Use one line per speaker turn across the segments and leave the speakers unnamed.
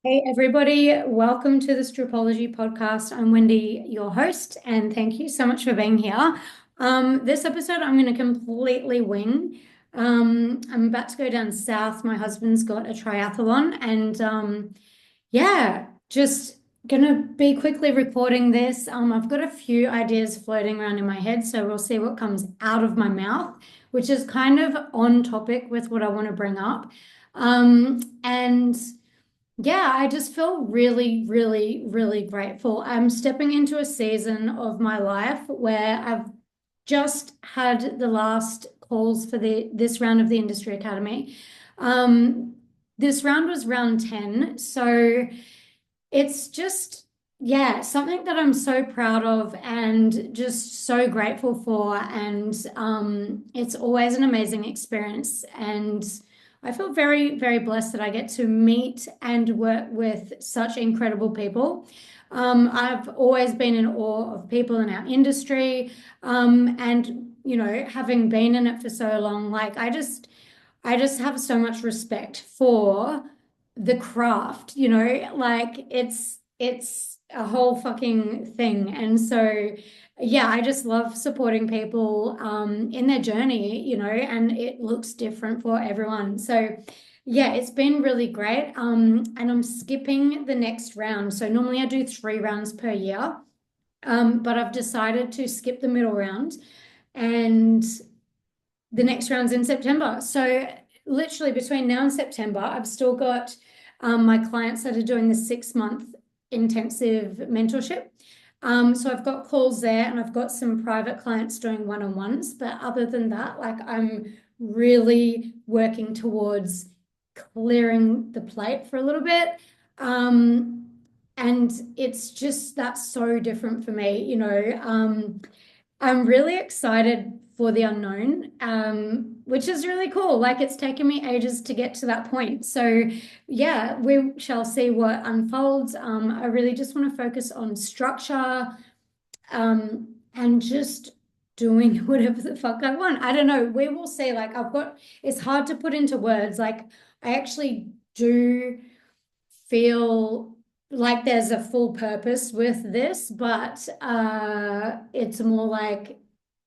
Hey everybody, welcome to the Stripology podcast. I'm Wendy, your host, and thank you so much for being here. This episode I'm going to completely wing. I'm about to go down south. My husband's got a triathlon, and yeah, just gonna be quickly recording this. I've got a few ideas floating around in my head, so we'll see what comes out of my mouth, which is kind of on topic with what I want to bring up. And yeah, I just feel really, really, really grateful. I'm stepping into a season of my life where I've just had the last calls for this round of the Industry Academy. Um, this round was round 10, so it's just, yeah, something that I'm so proud of and just so grateful for. And it's always an amazing experience. And I feel very, very blessed that I get to meet and work with such incredible people. I've always been in awe of people in our industry. Having been in it for so long, like I just have so much respect for the craft, like it's a whole fucking thing. And so yeah, I just love supporting people in their journey, and it looks different for everyone. So yeah, it's been really great. And I'm skipping the next round. So normally I do 3 rounds per year. But I've decided to skip the middle round and the next round's in September. So literally between now and September, I've still got my clients that are doing the 6 month intensive mentorship. So I've got calls there and I've got some private clients doing one-on-ones. But other than that, like I'm really working towards clearing the plate for a little bit. And it's just that's so different for me. I'm really excited for the unknown, which is really cool. Like it's taken me ages to get to that point. So, yeah, we shall see what unfolds. I really just want to focus on structure, and just doing whatever the fuck I want. I don't know. We will see. Like, it's hard to put into words. Like, I actually do feel like there's a full purpose with this, but it's more like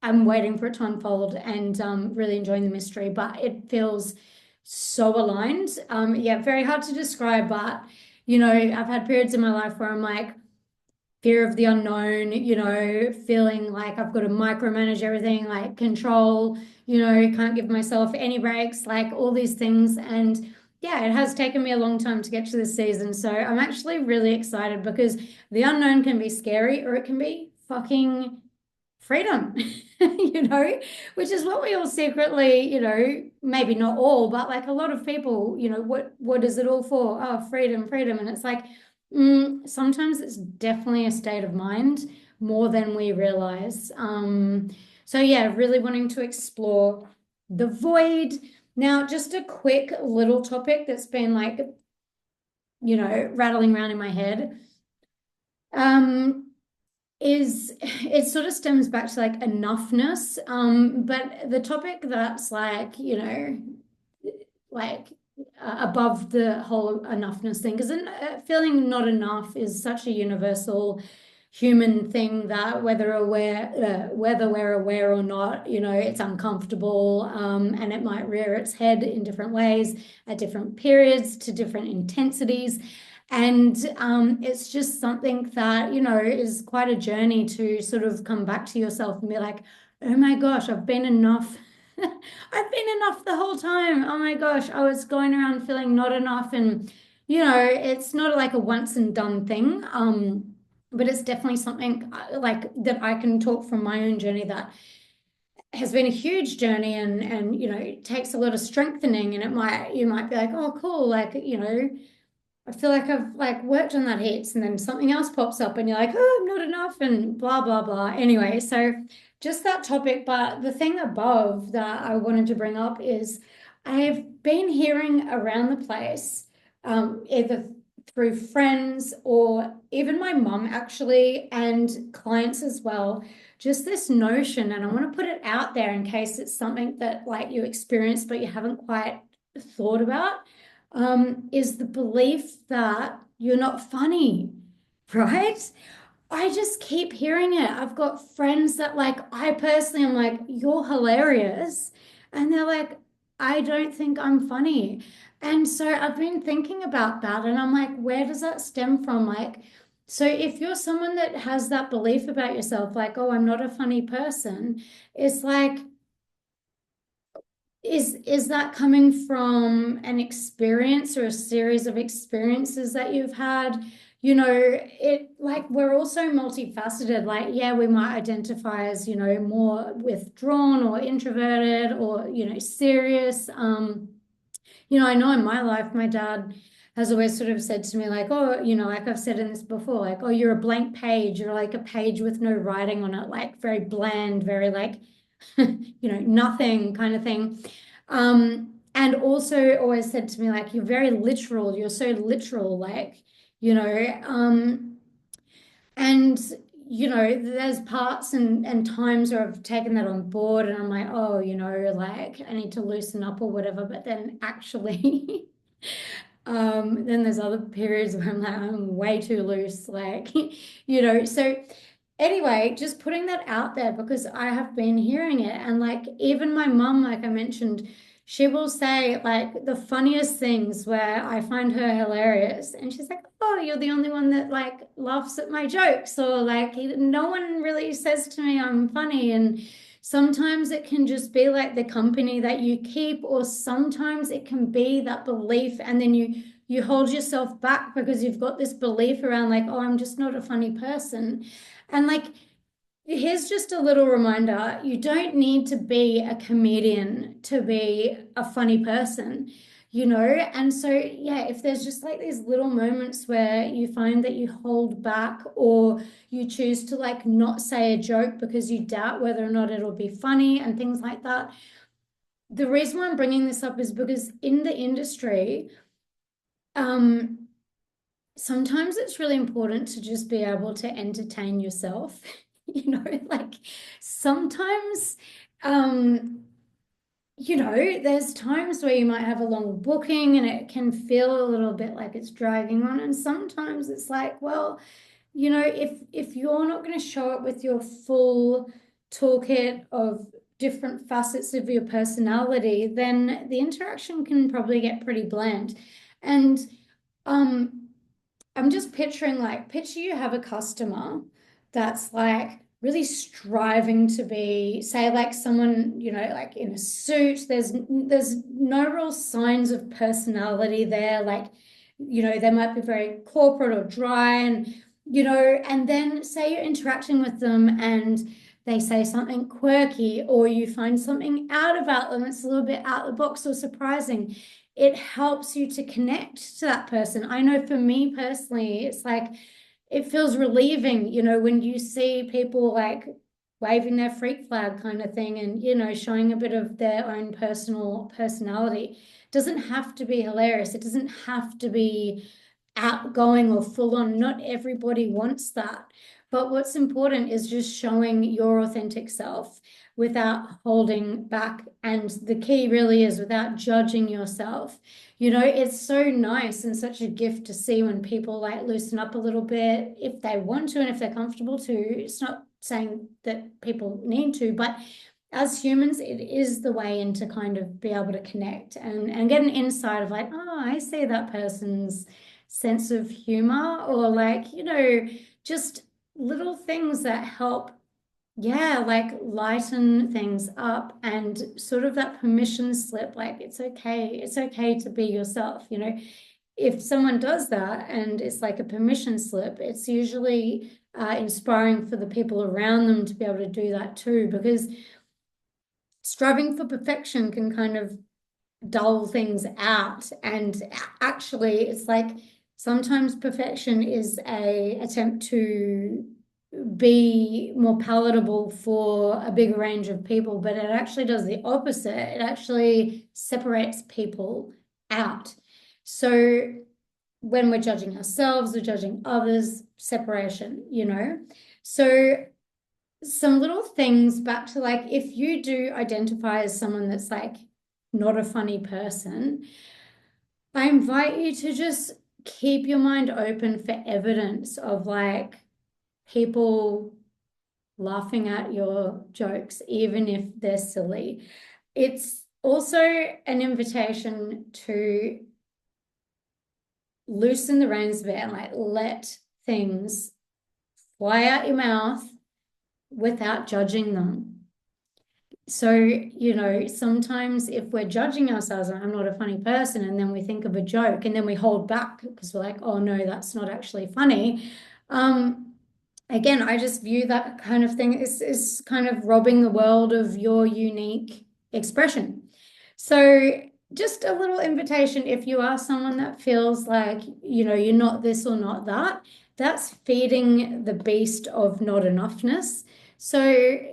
I'm waiting for it to unfold and really enjoying the mystery. But it feels so aligned. Yeah, very hard to describe, but I've had periods in my life where I'm like, fear of the unknown, feeling like I've got to micromanage everything, like control, can't give myself any breaks, like all these things. And yeah, it has taken me a long time to get to this season. So I'm actually really excited because the unknown can be scary or it can be fucking freedom, which is what we all secretly, maybe not all, but like a lot of people, what is it all for? Oh, freedom, freedom. And it's like, sometimes it's definitely a state of mind more than we realize. So yeah, really wanting to explore the void. Now, just a quick little topic that's been like, rattling around in my head. Um, is it sort of stems back to like enoughness. But the topic that's like, like above the whole enoughness thing, because feeling not enough is such a universal human thing that whether we're aware or not, it's uncomfortable, and it might rear its head in different ways at different periods to different intensities. And it's just something that, is quite a journey to sort of come back to yourself and be like, oh my gosh, I've been enough. I've been enough the whole time. Oh my gosh, I was going around feeling not enough. And, it's not like a once and done thing. But it's definitely something like that I can talk from my own journey that has been a huge journey, and it takes a lot of strengthening. And you might be like, oh cool, like I feel like I've like worked on that heaps, and then something else pops up and you're like, oh, I'm not enough and blah, blah, blah. Anyway, so just that topic. But the thing above that I wanted to bring up is I've been hearing around the place, either through friends or even my mum actually, and clients as well, just this notion, and I want to put it out there in case it's something that like you experienced but you haven't quite thought about. is the belief that you're not funny, right? I just keep hearing it. I've got friends that like, I personally am like, you're hilarious. And they're like, I don't think I'm funny. And so I've been thinking about that and I'm like, where does that stem from? Like, so if you're someone that has that belief about yourself, like, oh, I'm not a funny person, it's like, is that coming from an experience or a series of experiences that you've had? You know, it like we're also multifaceted. Like, yeah, we might identify as, more withdrawn or introverted or, serious. I know in my life, my dad has always sort of said to me, like, oh, like I've said in this before, like, oh, you're a blank page, you're like a page with no writing on it, like very bland, very like, nothing kind of thing. And also always said to me, like, you're very literal, you're so literal, like, you know, and there's parts and times where I've taken that on board and I'm like, oh, like I need to loosen up or whatever. But then actually, then there's other periods where I'm like, I'm way too loose, like, so anyway, just putting that out there because I have been hearing it. And like, even my mum, like I mentioned, she will say like the funniest things where I find her hilarious. And she's like, oh, you're the only one that like laughs at my jokes. Or like, no one really says to me I'm funny. And sometimes it can just be like the company that you keep, or sometimes it can be that belief. And then you hold yourself back because you've got this belief around like, oh, I'm just not a funny person. And like, here's just a little reminder, you don't need to be a comedian to be a funny person, And so, yeah, if there's just like these little moments where you find that you hold back or you choose to like not say a joke because you doubt whether or not it'll be funny and things like that. The reason why I'm bringing this up is because in the industry, um, sometimes it's really important to just be able to entertain yourself. Like sometimes, there's times where you might have a long booking and it can feel a little bit like it's dragging on. And sometimes it's like, well, if you're not going to show up with your full toolkit of different facets of your personality, then the interaction can probably get pretty bland. And um, I'm just picturing like, picture you have a customer that's like really striving to be, say, like someone, like in a suit. There's no real signs of personality there. Like, they might be very corporate or dry and then say you're interacting with them and they say something quirky or you find something out about them that's a little bit out of the box or surprising. It helps you to connect to that person. I know for me personally, it's like it feels relieving, when you see people like waving their freak flag kind of thing and, showing a bit of their own personal personality. It doesn't have to be hilarious. It doesn't have to be outgoing or full on. Not everybody wants that. But what's important is just showing your authentic self without holding back. And the key really is without judging yourself. It's so nice and such a gift to see when people like loosen up a little bit if they want to and if they're comfortable to. It's not saying that people need to, but as humans, it is the way in to kind of be able to connect and get an insight of like, oh, I see that person's sense of humor or like, just little things that help, yeah, like lighten things up and sort of that permission slip, like it's okay to be yourself, if someone does that and it's like a permission slip, it's usually inspiring for the people around them to be able to do that too, because striving for perfection can kind of dull things out. And actually, it's like sometimes perfection is a attempt to be more palatable for a bigger range of people, but it actually does the opposite. It actually separates people out. So when we're judging ourselves, we're judging others, separation, So some little things back to like, if you do identify as someone that's like not a funny person, I invite you to just keep your mind open for evidence of like people laughing at your jokes, even if they're silly. It's also an invitation to loosen the reins a bit and like let things fly out your mouth without judging them. So, sometimes if we're judging ourselves, I'm not a funny person, and then we think of a joke and then we hold back because we're like, oh no, that's not actually funny. Again, I just view that kind of thing is kind of robbing the world of your unique expression. So just a little invitation, if you are someone that feels like, you're not this or not that, that's feeding the beast of not enoughness. So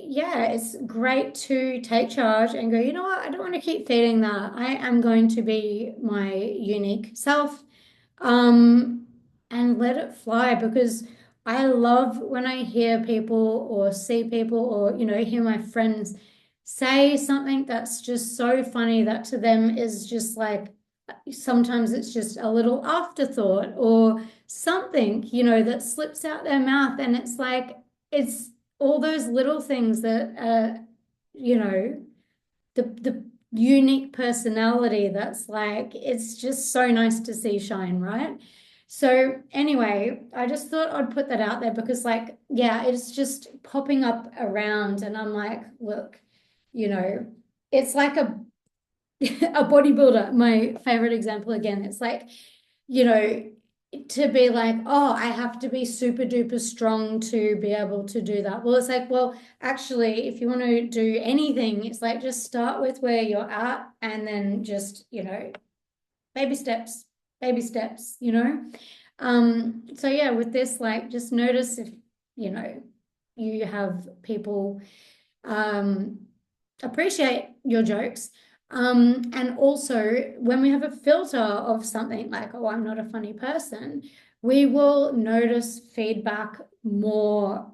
yeah, it's great to take charge and go, you know what, I don't want to keep feeding that. I am going to be my unique self, um, and let it fly because I love when I hear people or see people or, hear my friends say something that's just so funny that to them is just like, sometimes it's just a little afterthought or something, that slips out their mouth. And it's like, it's all those little things that, the unique personality that's like, it's just so nice to see shine, right? So anyway, I just thought I'd put that out there because like, yeah, it's just popping up around and I'm like, look, you know, it's like a a bodybuilder, my favorite example again. It's like, you know, to be like, oh, I have to be super duper strong to be able to do that. Well, it's like, well, actually, if you want to do anything, it's like just start with where you're at and then just, baby steps, baby steps, So yeah, with this, like just notice if, you know, you have people um appreciate your jokes. And also when we have a filter of something like, oh, I'm not a funny person, we will notice feedback more.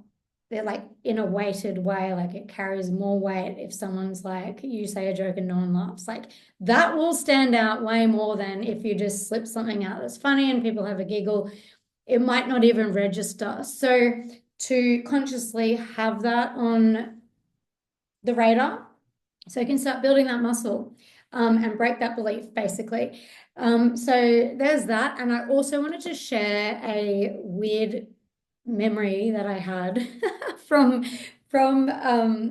They're like in a weighted way, like it carries more weight if someone's like, you say a joke and no one laughs. Like that will stand out way more than if you just slip something out that's funny and people have a giggle. It might not even register. So to consciously have that on the radar so you can start building that muscle, and break that belief, basically. So there's that. And I also wanted to share a weird memory that I had from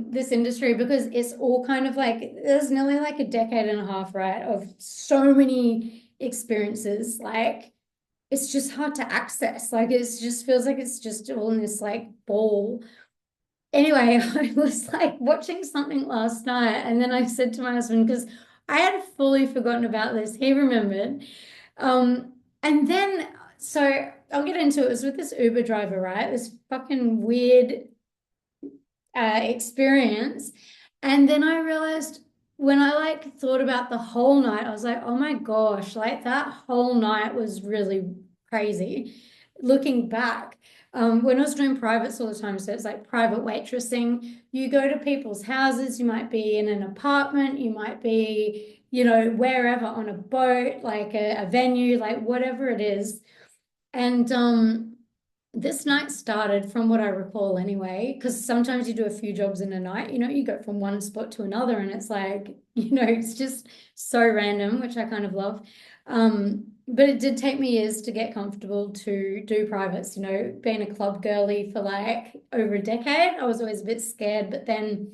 this industry because it's all kind of like there's nearly like a decade and a half, right, of so many experiences. Like it's just hard to access. Like it just feels like it's just all in this like ball. Anyway, I was like watching something last night, and then I said to my husband, because I had fully forgotten about this, he remembered. And then, so I'll get into it. It was with this Uber driver, right? This fucking weird experience. And then I realized when I like thought about the whole night, I was like, oh my gosh, like that whole night was really crazy. Looking back, when I was doing privates all the time, so it's like private waitressing, you go to people's houses, you might be in an apartment, you might be, wherever on a boat, like a venue, like whatever it is. And this night started from what I recall anyway, because sometimes you do a few jobs in a night, you go from one spot to another and it's like, it's just so random, which I kind of love. But it did take me years to get comfortable to do privates, being a club girly for like over a decade. I was always a bit scared, but then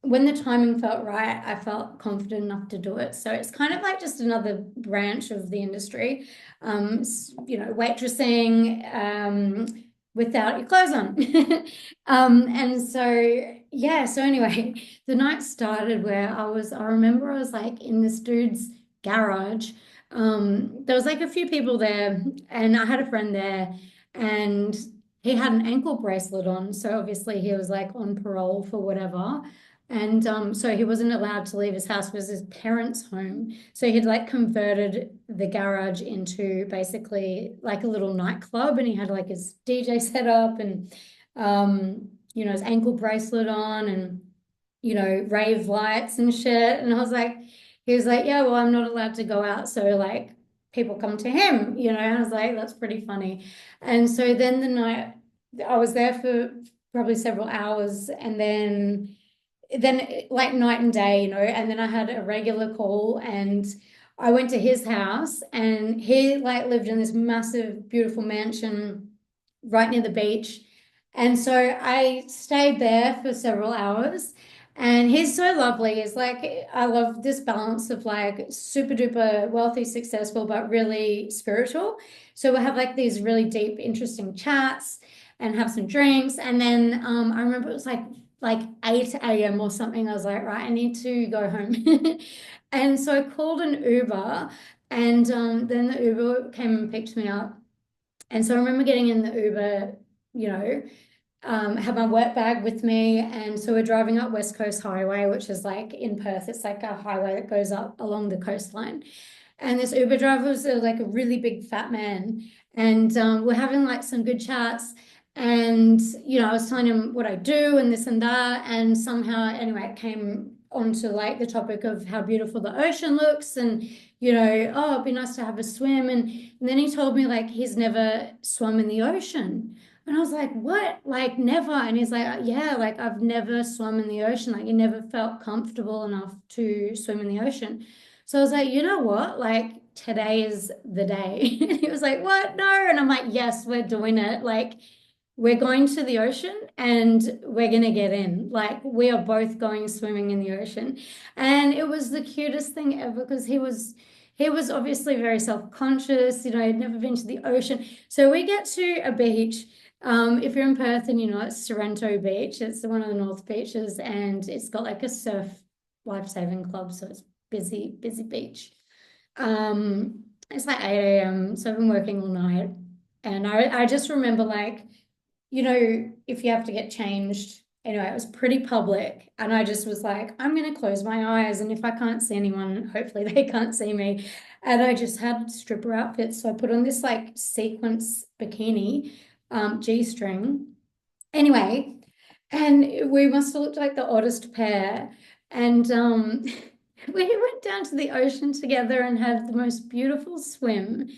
when the timing felt right, I felt confident enough to do it. So it's kind of like just another branch of the industry, waitressing without your clothes on. And so, yeah, so anyway, the night started where I remember I was like in this dude's garage. There was like a few people there, and I had a friend there, and he had an ankle bracelet on. So obviously he was like on parole for whatever. And so he wasn't allowed to leave his house. It was his parents' home. So he'd like converted the garage into basically like a little nightclub, and he had like his DJ set up and his ankle bracelet on and rave lights and shit. And I was like, he was like, yeah, well, I'm not allowed to go out. So like people come to him, and I was like, that's pretty funny. And so then the night I was there for probably several hours, and then like night and day, and then I had a regular call, and I went to his house, and he like lived in this massive, beautiful mansion right near the beach. And so I stayed there for several hours. And he's so lovely. He's like, I love this balance of like super duper wealthy, successful, but really spiritual. So we'll have like these really deep, interesting chats and have some drinks. And then I remember it was like 8 a.m. or something. I was like, right, I need to go home. And so I called an Uber, and then the Uber came and picked me up. And so I remember getting in the Uber, you know, had my work bag with me. And so we're driving up West Coast Highway, which is like in Perth, it's like a highway that goes up along the coastline. And this Uber driver was like a really big fat man. And we're having like some good chats. And, I was telling him what I do and this and that. And somehow, anyway, it came onto like the topic of how beautiful the ocean looks, and, oh, it'd be nice to have a swim. And then he told me like he's never swum in the ocean. And I was like, what? Like, never. And he's like, yeah, like I've never swum in the ocean. Like, he never felt comfortable enough to swim in the ocean. So I was like, you know what? Like, today is the day. And he was like, what? No. And I'm like, yes, we're doing it. Like, we're going to the ocean and we're going to get in. Like, we are both going swimming in the ocean. And it was the cutest thing ever, because he was obviously very self-conscious, he'd never been to the ocean. So we get to a beach. If you're in Perth and it's Sorrento Beach, it's one of the North beaches, and it's got like a surf lifesaving club, so it's busy, busy beach. It's like 8 a.m., so I've been working all night. And I just remember like, if you have to get changed, anyway, it was pretty public. And I just was like, I'm going to close my eyes. And if I can't see anyone, hopefully they can't see me. And I just had stripper outfits. So I put on this like sequence bikini, G-string. Anyway, and we must have looked like the oddest pair. And we went down to the ocean together and had the most beautiful swim.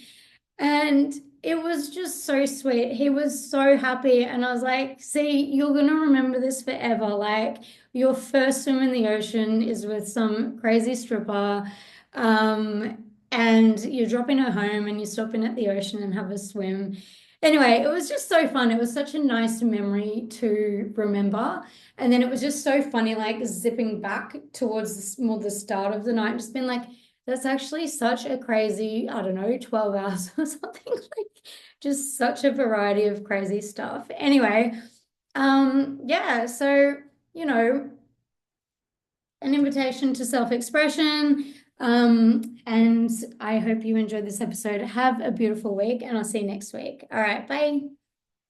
And it was just so sweet. He was so happy. And I was like, see, you're going to remember this forever. Like, your first swim in the ocean is with some crazy stripper. And you're dropping her home and you stop in at the ocean and have a swim. Anyway, it was just so fun. It was such a nice memory to remember. And then it was just so funny, like zipping back towards more the start of the night, just being like, that's actually such a crazy, I don't know, 12 hours or something, like just such a variety of crazy stuff. Anyway, yeah, so, an invitation to self-expression. And I hope you enjoyed this episode. Have a beautiful week, and I'll see you next week. All right, bye.